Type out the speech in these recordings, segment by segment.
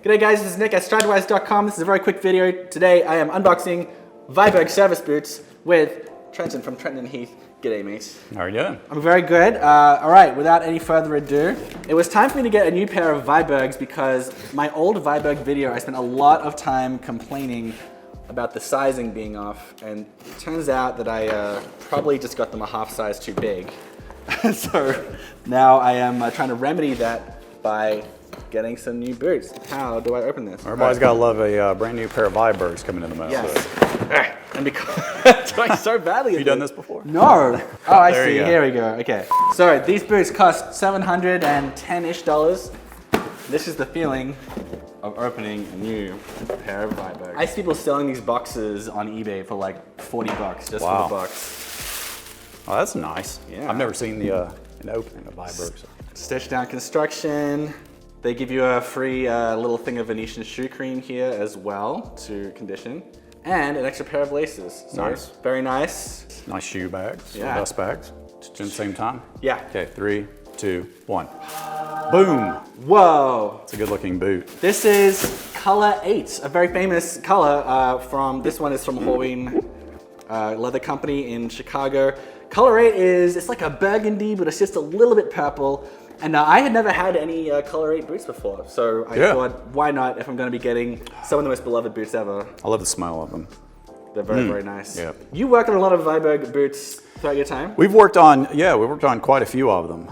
G'day guys, this is Nick at Stridewise.com. This is a very quick video. Today I am unboxing Viberg service boots with Trenton from Trenton and Heath. G'day mate. How are you doing? I'm very good. Alright, without any further ado, it was time for me to get a new pair of Vibergs because my old Viberg video I spent a lot of time complaining about the sizing being off, and it turns out that I probably just got them a half size too big. So now I am trying to remedy that by getting some new boots. How do I open this? Everybody's got to love a brand new pair of Vibergs coming in the mail. Yes. And because doing so badly. Have you done this before? No. Oh, I see. You go. Here we go. Okay. So these boots cost $710-ish. This is the feeling of opening a new pair of Viberg. I see people selling these boxes on eBay for like $40 just for the box. Oh, that's nice. Yeah. I've never seen the an opening of Vibergs. Stitch down construction. They give you a free little thing of Venetian shoe cream here as well to condition. And an extra pair of laces. So Nice. Very nice. Nice shoe bags, Yeah. dust bags. At the same time? Yeah. Okay, 3, 2, 1. Boom! Whoa. It's a good looking boot. This is color 8, a very famous color from, this one is from Horween Leather Company in Chicago. Color 8 it's like a burgundy, but it's just a little bit purple. And I had never had any color 8 boots before, so I thought, why not if I'm going to be getting some of the most beloved boots ever. I love the smell of them. They're very, very nice. Yeah. You worked on a lot of Viberg boots throughout your time? We've worked on quite a few of them.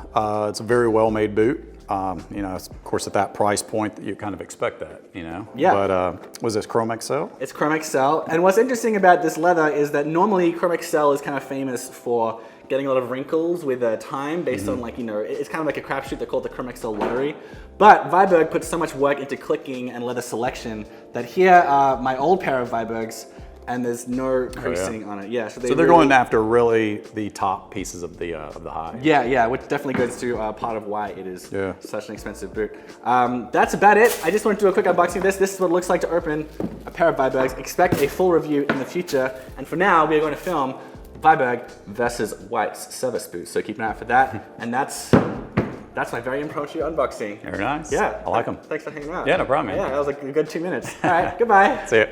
It's a very well made boot. You know, of course, at that price point, you kind of expect that, you know. Yeah. But was this Chrome XL? It's Chrome XL, and what's interesting about this leather is that normally Chrome XL is kind of famous for getting a lot of wrinkles with time based on like, you know, it's kind of like a crapshoot. They call it the Chrome XL lottery. But Viberg puts so much work into clicking and leather selection that here are my old pair of Vibergs, and there's no creasing on it. Yeah, so they're going after really the top pieces of the hide. Yeah, which definitely goes to part of why it is Yeah. such an expensive boot. That's about it. I just wanted to do a quick unboxing of this. This is what it looks like to open a pair of Vibergs. Expect a full review in the future. And for now, we are going to film Viberg versus White's service boot. So keep an eye out for that. And that's my very impromptu unboxing. Very nice. Yeah. I like them. Thanks for hanging out. Yeah, no problem, man. Yeah, that was like a good 2 minutes. All right, goodbye. See ya.